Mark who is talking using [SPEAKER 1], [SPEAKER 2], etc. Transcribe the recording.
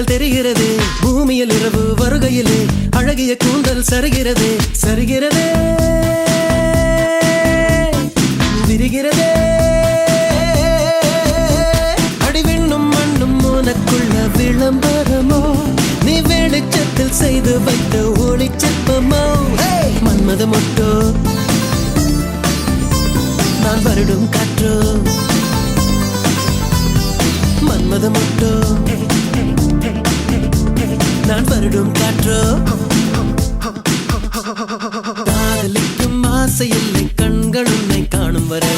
[SPEAKER 1] கண்கள் தெரிகிறது பூமியில் இரவு வருகையிலே அழகிய கூந்தல் சரிகிறது சரிகிறதே விரிகிறதே அடிவிண்ணும் மண்ணும் உனக்குள்ள விளம்பரமோ நீ வெளிச்சத்தில் செய்து வைத்த ஒளிச்சிற்பமோ மன்மத மொட்டோ நான் வருடும் காற்றோ மன்மத மொட்டோ நான் வருடும் காற்றோ காதலிக்கும் ஆசை இல்லை கண்கள் உன்னை காணும் வரை